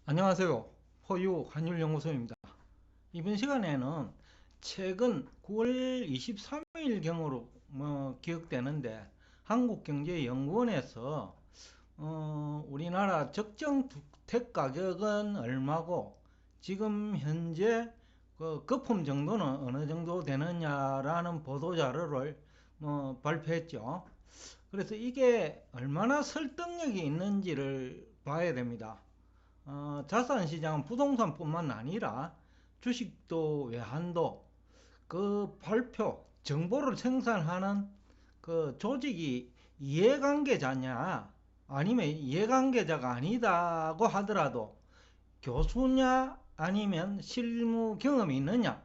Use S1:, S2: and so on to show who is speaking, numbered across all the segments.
S1: 안녕하세요. 호유 한율연구소입니다. 이번 시간에는 최근 9월 23일경으로 기억되는데 한국경제연구원에서 우리나라 적정 주택 가격은 얼마고 지금 현재 그 거품 정도는 어느 정도 되느냐라는 보도 자료를 발표했죠. 그래서 이게 얼마나 설득력이 있는지를 봐야 됩니다. 자산시장은 부동산뿐만 아니라 주식도 외환도 그 발표, 정보를 생산하는 그 조직이 이해관계자냐 아니면 이해관계자가 아니다고 하더라도 교수냐 아니면 실무 경험이 있느냐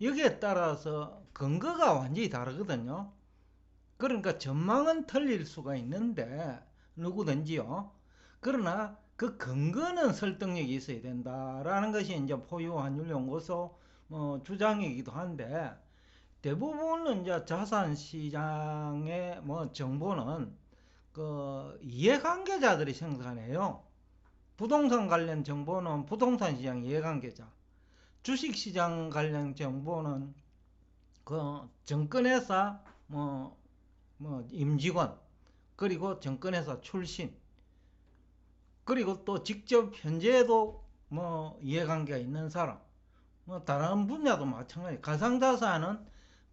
S1: 여기에 따라서 근거가 완전히 다르거든요. 그러니까 전망은 틀릴 수가 있는데 누구든지요. 그러나 그 근거는 설득력이 있어야 된다라는 것이 이제 포유환율연구소 주장이기도 한데 대부분은 이제 자산시장의 정보는 그 이해관계자들이 생산해요. 부동산 관련 정보는 부동산 시장 이해관계자, 주식시장 관련 정보는 그 정권회사 임직원, 그리고 정권회사 출신, 그리고 또 직접 현재에도 이해관계가 있는 사람, 다른 분야도 마찬가지.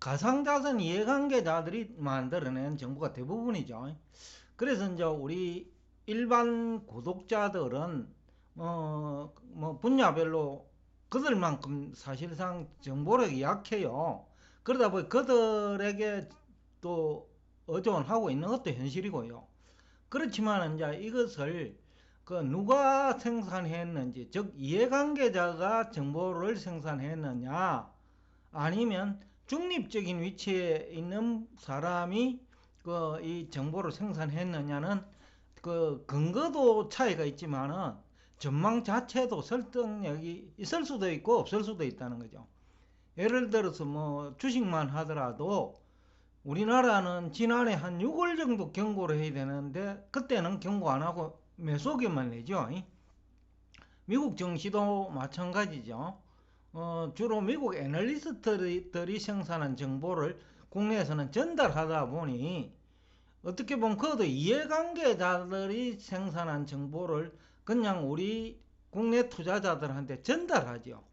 S1: 가상자산 이해관계자들이 만들어낸 정보가 대부분이죠. 그래서 이제 우리 일반 구독자들은 분야별로 그들만큼 사실상 정보력이 약해요. 그러다 보니 그들에게 또 의존하고 있는 것도 현실이고요. 그렇지만 이제 이것을 그 누가 생산했는지, 즉 이해관계자가 정보를 생산했느냐 아니면 중립적인 위치에 있는 사람이 그 이 정보를 생산했느냐는 그 근거도 차이가 있지만은 전망 자체도 설득력이 있을 수도 있고 없을 수도 있다는 거죠. 예를 들어서 주식만 하더라도 우리나라는 지난해 한 6월 정도 경고를 해야 되는데 그때는 경고 안 하고 매수기만 내죠. 미국 증시도 마찬가지죠. 주로 미국 애널리스트들이 생산한 정보를 국내에서는 전달하다 보니 어떻게 보면 그것도 이해관계자들이 생산한 정보를 그냥 우리 국내 투자자들한테 전달하죠.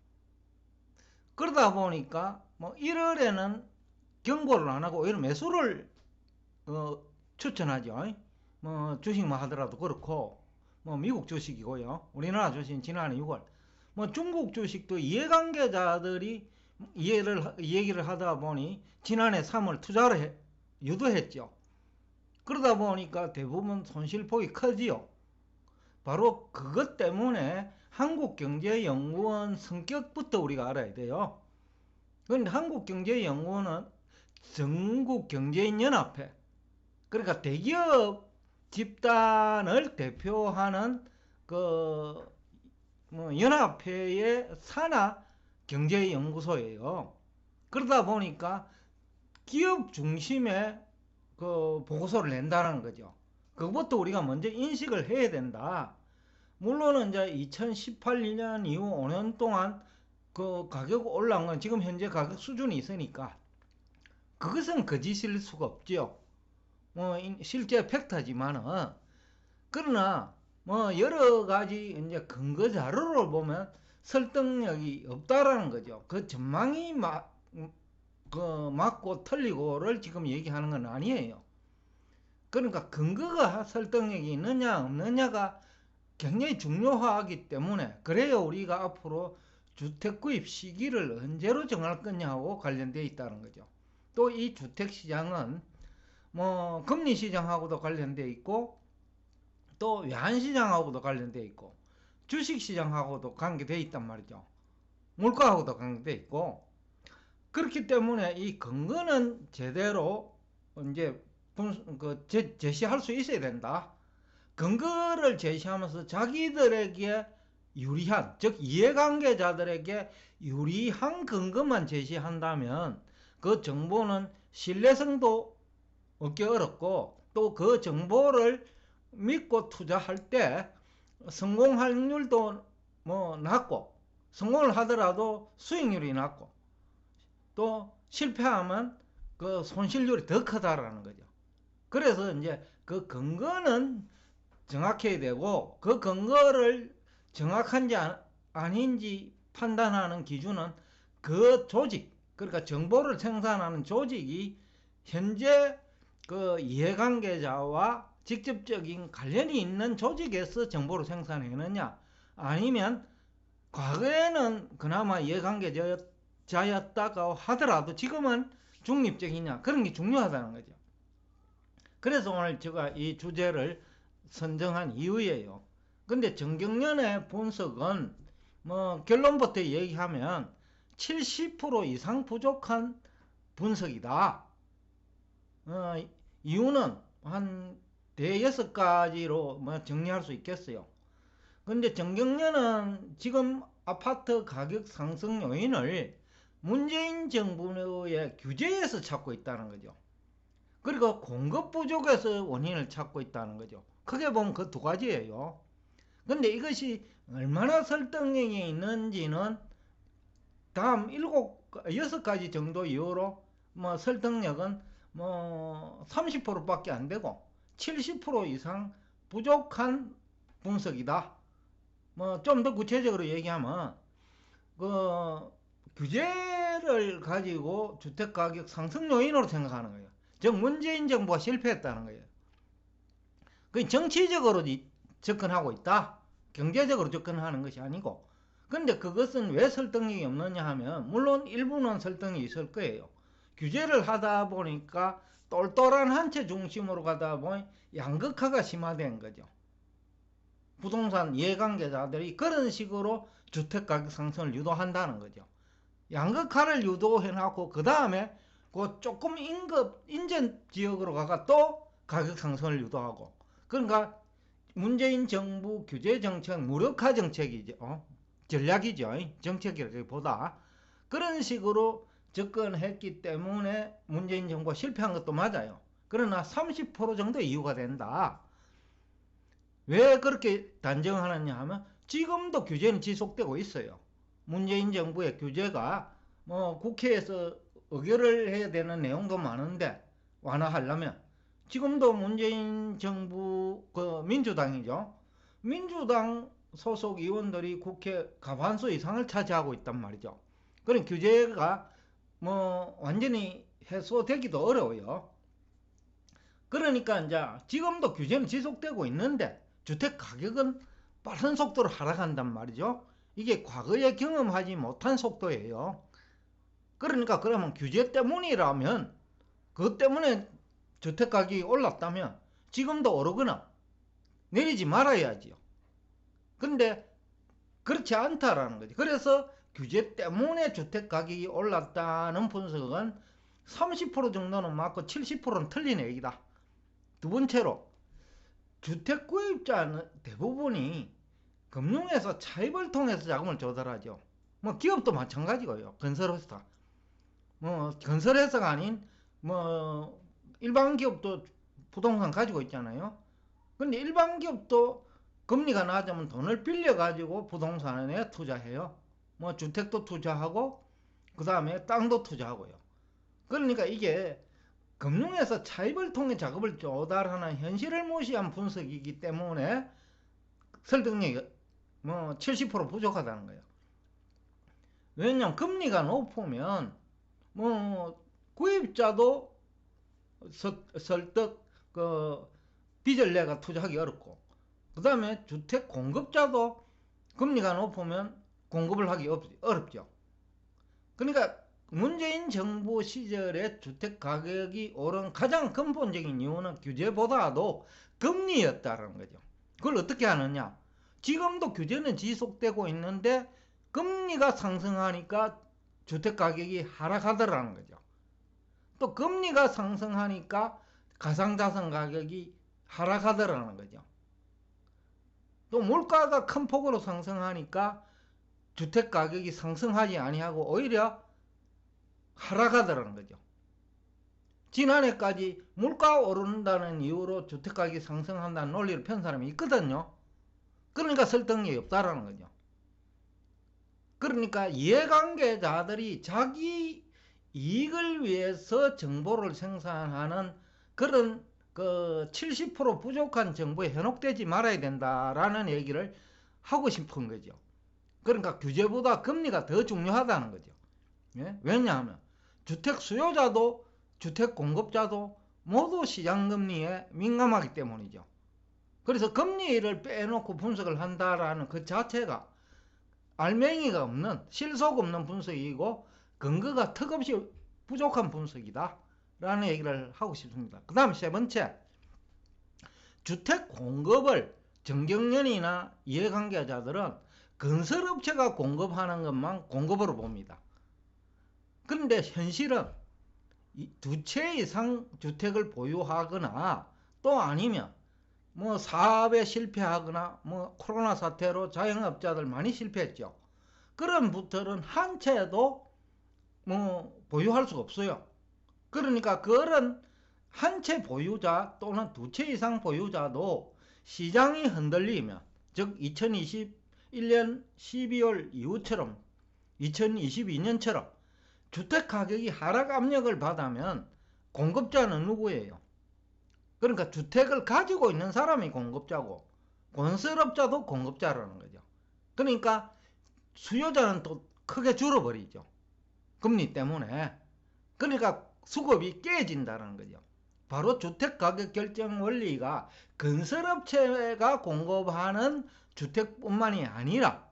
S1: 그러다 보니까 1월에는 경고를 안 하고 오히려 매수를 추천하죠. 주식만 하더라도 그렇고 미국 주식이고요. 우리나라 주식은 지난해 6월. 중국 주식도 이해관계자들이 얘기를 하다 보니 지난해 3월 투자를 유도했죠. 그러다 보니까 대부분 손실폭이 커지요. 바로 그것 때문에 한국경제연구원 성격부터 우리가 알아야 돼요. 그런데 한국경제연구원은 전국경제인연합회, 그러니까 대기업 집단을 대표하는 그 연합회의 산하 경제연구소예요. 그러다 보니까 기업 중심의 그 보고서를 낸다는 거죠. 그것부터 우리가 먼저 인식을 해야 된다. 물론은 이제 2018년 이후 5년 동안 그 가격 올라온 건 지금 현재 가격 수준이 있으니까 그것은 거짓일 수가 없죠. 실제 팩트지만은 그러나 여러 가지 이제 근거 자료를 보면 설득력이 없다라는 거죠. 그 전망이 맞고 틀리고를 지금 얘기하는 건 아니에요. 그러니까 근거가 설득력이 있느냐 없느냐가 굉장히 중요하기 때문에 그래야 우리가 앞으로 주택 구입 시기를 언제로 정할 거냐하고 관련되어 있다는 거죠. 또 이 주택 시장은 금리 시장하고도 관련되어 있고 또 외환 시장하고도 관련되어 있고 주식 시장하고도 관계되어 있단 말이죠. 물가하고도 관계되어 있고 그렇기 때문에 이 근거는 제대로 이제 제시할 수 있어야 된다. 근거를 제시하면서 자기들에게 유리한, 즉 이해관계자들에게 유리한 근거만 제시한다면 그 정보는 신뢰성도 얻기 어렵고 또 그 정보를 믿고 투자할 때 성공 확률도 뭐 낮고, 성공을 하더라도 수익률이 낮고, 또 실패하면 그 손실률이 더 크다라는 거죠. 그래서 이제 그 근거는 정확해야 되고, 그 근거를 정확한지 아닌지 판단하는 기준은 그 조직, 그러니까 정보를 생산하는 조직이 현재 그 이해관계자와 직접적인 관련이 있는 조직에서 정보를 생산해내느냐, 아니면 과거에는 그나마 이해관계자였다고 하더라도 지금은 중립적이냐, 그런 게 중요하다는 거죠. 그래서 오늘 제가 이 주제를 선정한 이유예요. 근데 정경련의 분석은 뭐 결론부터 얘기하면 70% 이상 부족한 분석이다. 이유는 한 대여섯 가지로 뭐 정리할 수 있겠어요. 근데 정경련은 지금 아파트 가격 상승 요인을 문재인 정부의 규제에서 찾고 있다는 거죠. 그리고 공급 부족에서 원인을 찾고 있다는 거죠. 크게 보면 그 두 가지예요. 근데 이것이 얼마나 설득력이 있는지는 다음 6가지 정도 이후로 뭐 설득력은 뭐 30%밖에 안 되고 70% 이상 부족한 분석이다. 뭐 좀 더 구체적으로 얘기하면 그 규제를 가지고 주택가격 상승 요인으로 생각하는 거예요. 즉 문재인 정부가 실패했다는 거예요. 그 정치적으로 접근하고 있다. 경제적으로 접근하는 것이 아니고. 근데 그것은 왜 설득력이 없느냐 하면 물론 일부는 설득이 있을 거예요. 규제를 하다 보니까 똘똘한 한 채 중심으로 가다 보니 양극화가 심화된 거죠. 부동산 이해관계자들이 그런 식으로 주택가격 상승을 유도한다는 거죠. 양극화를 유도해놓고 그 다음에 그 조금 인접 지역으로 가가 또 가격 상승을 유도하고. 그러니까 문재인 정부 규제 정책 무력화 정책이죠. 전략이죠. 정책이라기보다 그런 식으로 접근했기 때문에 문재인 정부가 실패한 것도 맞아요. 그러나 30% 정도 이유가 된다. 왜 그렇게 단정하느냐 하면 지금도 규제는 지속되고 있어요. 문재인 정부의 규제가 뭐 국회에서 의결을 해야 되는 내용도 많은데 완화하려면 지금도 문재인 정부 그 민주당이죠. 민주당 소속 의원들이 국회 과반수 이상을 차지하고 있단 말이죠. 그런 규제가 뭐 완전히 해소되기도 어려워요. 그러니까 이제 지금도 규제는 지속되고 있는데 주택 가격은 빠른 속도로 하락한단 말이죠. 이게 과거에 경험하지 못한 속도예요. 그러니까 그러면 규제 때문이라면 그것 때문에 주택 가격이 올랐다면 지금도 오르거나 내리지 말아야지요. 근데 그렇지 않다라는 거지. 그래서 규제 때문에 주택 가격이 올랐다는 분석은 30% 정도는 맞고 70%는 틀린 얘기다. 두 번째로 주택 구입자는 대부분이 금융에서 차입을 통해서 자금을 조달하죠. 뭐 기업도 마찬가지고요. 건설회사, 뭐 건설회사가 아닌 뭐 일반 기업도 부동산 가지고 있잖아요. 근데 일반 기업도 금리가 낮으면 돈을 빌려 가지고 부동산에 투자해요. 뭐 주택도 투자하고 그 다음에 땅도 투자하고요. 그러니까 이게 금융에서 차입을 통해 자금을 조달하는 현실을 무시한 분석이기 때문에 설득력이 뭐 70% 부족하다는 거예요. 왜냐면 금리가 높으면 뭐 구입자도 설득 그 빚을 내가 투자하기 어렵고 그 다음에 주택 공급자도 금리가 높으면 공급을 하기 어렵죠. 그러니까 문재인 정부 시절에 주택 가격이 오른 가장 근본적인 이유는 규제보다도 금리였다는 거죠. 그걸 어떻게 하느냐? 지금도 규제는 지속되고 있는데 금리가 상승하니까 주택 가격이 하락하더라는 거죠. 또 금리가 상승하니까 가상자산 가격이 하락하더라는 거죠. 또 물가가 큰 폭으로 상승하니까 주택 가격이 상승하지 아니하고 오히려 하락하더라는 거죠. 지난해까지 물가가 오른다는 이유로 주택 가격이 상승한다는 논리를 편 사람이 있거든요. 그러니까 설득력이 없다라는 거죠. 그러니까 이해관계자들이 자기 이익을 위해서 정보를 생산하는 그런 그 70% 부족한 정보에 현혹되지 말아야 된다라는 얘기를 하고 싶은 거죠. 그러니까 규제보다 금리가 더 중요하다는 거죠. 예? 왜냐하면 주택 수요자도 주택 공급자도 모두 시장금리에 민감하기 때문이죠. 그래서 금리를 빼놓고 분석을 한다라는 그 자체가 알맹이가 없는, 실속 없는 분석이고 근거가 턱없이 부족한 분석이다 라는 얘기를 하고 싶습니다. 그 다음 세 번째, 주택 공급을 정경련이나 이해관계자들은 건설업체가 공급하는 것만 공급으로 봅니다. 그런데 현실은 두 채 이상 주택을 보유하거나 또 아니면 뭐 사업에 실패하거나 뭐 코로나 사태로 자영업자들 많이 실패했죠. 그런 분들은 한 채도 뭐 보유할 수가 없어요. 그러니까 그런 한 채 보유자 또는 두 채 이상 보유자도 시장이 흔들리면, 즉 2021년 12월 이후처럼 2022년처럼 주택 가격이 하락 압력을 받으면 공급자는 누구예요? 그러니까 주택을 가지고 있는 사람이 공급자고 건설업자도 공급자라는 거죠. 그러니까 수요자는 또 크게 줄어버리죠. 금리 때문에. 그러니까 수급이 깨진다는 거죠. 바로 주택가격 결정 원리가 건설업체가 공급하는 주택뿐만이 아니라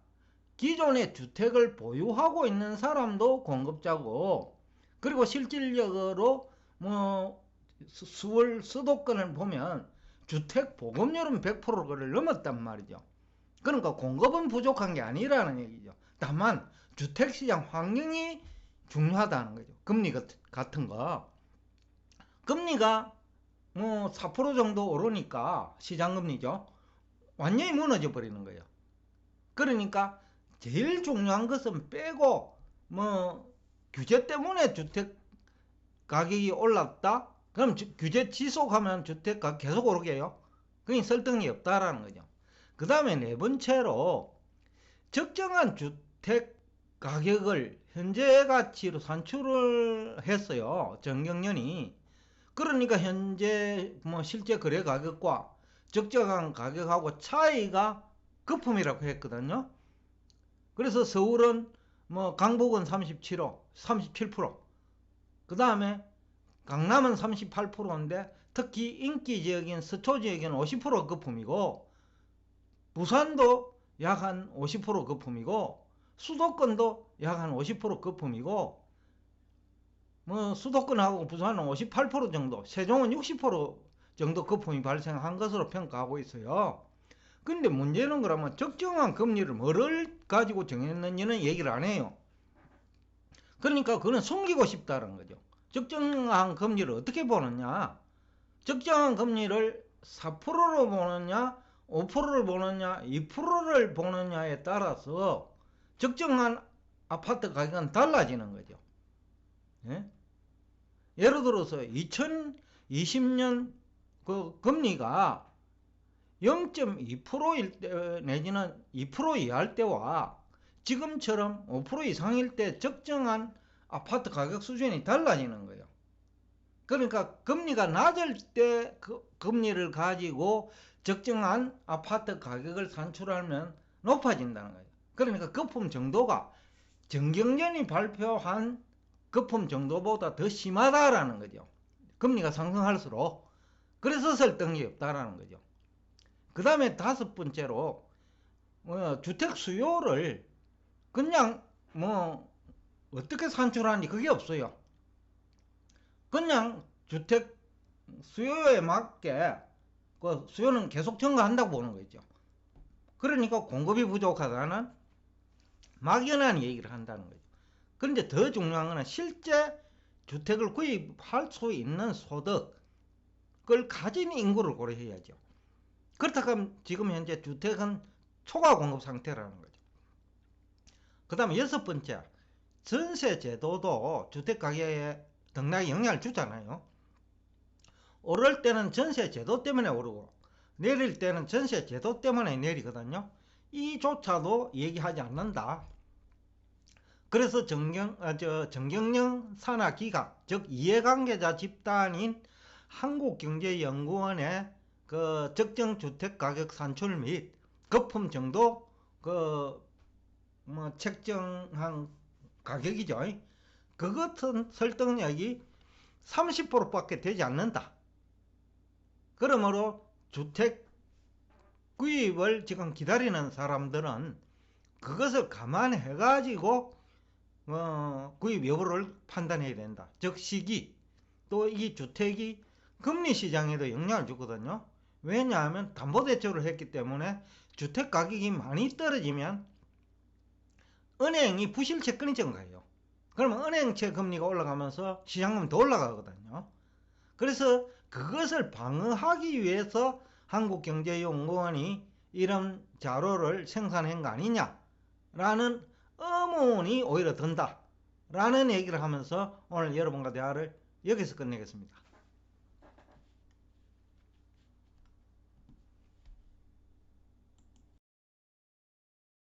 S1: 기존의 주택을 보유하고 있는 사람도 공급자고, 그리고 실질적으로 뭐 수월 수도권을 보면 주택 보급률은 100%를 넘었단 말이죠. 그러니까 공급은 부족한 게 아니라는 얘기죠. 다만 주택시장 환경이 중요하다는 거죠. 금리 같은 거. 금리가 뭐 4% 정도 오르니까 시장금리죠. 완전히 무너져 버리는 거예요. 그러니까 제일 중요한 것은 빼고 뭐 규제 때문에 주택 가격이 올랐다? 그럼 규제 지속하면 주택가 계속 오르게요. 그게 설득이 없다라는 거죠. 그 다음에 네 번째로 적정한 주택 가격을 현재 가치로 산출을 했어요. 정경련이. 그러니까 현재 뭐 실제 거래 가격과 적정한 가격하고 차이가 거품이라고 했거든요. 그래서 서울은 뭐 강북은 37%, 그 다음에 강남은 38%인데 특히 인기 지역인 서초 지역은 50% 거품이고, 부산도 약 한 50% 거품이고, 수도권도 약 한 50% 거품이고, 뭐 수도권하고 부산은 58% 정도, 세종은 60% 정도 거품이 발생한 것으로 평가하고 있어요. 근데 문제는 그러면 적정한 금리를 뭐를 가지고 정했는지는 얘기를 안 해요. 그러니까 그는 숨기고 싶다는 거죠. 적정한 금리를 어떻게 보느냐? 적정한 금리를 4%로 보느냐, 5%를 보느냐, 2%를 보느냐에 따라서 적정한 아파트 가격은 달라지는 거죠. 예? 예를 들어서 2020년 그 금리가 0.2%일 때 내지는 2% 이하일 때와 지금처럼 5% 이상일 때 적정한 아파트 가격 수준이 달라지는 거예요. 그러니까 금리가 낮을 때 그 금리를 가지고 적정한 아파트 가격을 산출하면 높아진다는 거예요. 그러니까 거품 정도가 정경련이 발표한 거품 정도보다 더 심하다라는 거죠. 금리가 상승할수록. 그래서 설득력이 없다라는 거죠. 그 다음에 다섯 번째로 주택 수요를 그냥 뭐 어떻게 산출하는지 그게 없어요. 그냥 주택 수요에 맞게 그 수요는 계속 증가한다고 보는 거죠. 그러니까 공급이 부족하다는 막연한 얘기를 한다는 거죠. 그런데 더 중요한 것은 실제 주택을 구입할 수 있는 소득을 가진 인구를 고려해야죠. 그렇다면 지금 현재 주택은 초과 공급 상태라는 거죠. 그 다음에 여섯 번째, 전세 제도도 주택 가격에 등락에 영향을 주잖아요. 오를 때는 전세 제도 때문에 오르고 내릴 때는 전세 제도 때문에 내리거든요. 이조차도 얘기하지 않는다. 그래서 정경영 산하기관, 즉 이해관계자 집단인 한국경제연구원의 그 적정주택가격 산출 및 거품 정도 책정한 가격이죠. 그 같은 설득력이 30%밖에 되지 않는다. 그러므로 주택 구입을 지금 기다리는 사람들은 그것을 감안해 가지고 구입 여부를 판단해야 된다. 즉 시기, 또 이 주택이 금리 시장에도 영향을 주거든요. 왜냐하면 담보대출을 했기 때문에 주택 가격이 많이 떨어지면 은행이 부실채권이 증가해요. 그러면 은행채 금리가 올라가면서 시장금이 더 올라가거든요. 그래서 그것을 방어하기 위해서 한국경제연구원이 이런 자료를 생산한 거 아니냐라는 의문이 오히려 든다 라는 얘기를 하면서 오늘 여러분과 대화를 여기서 끝내겠습니다.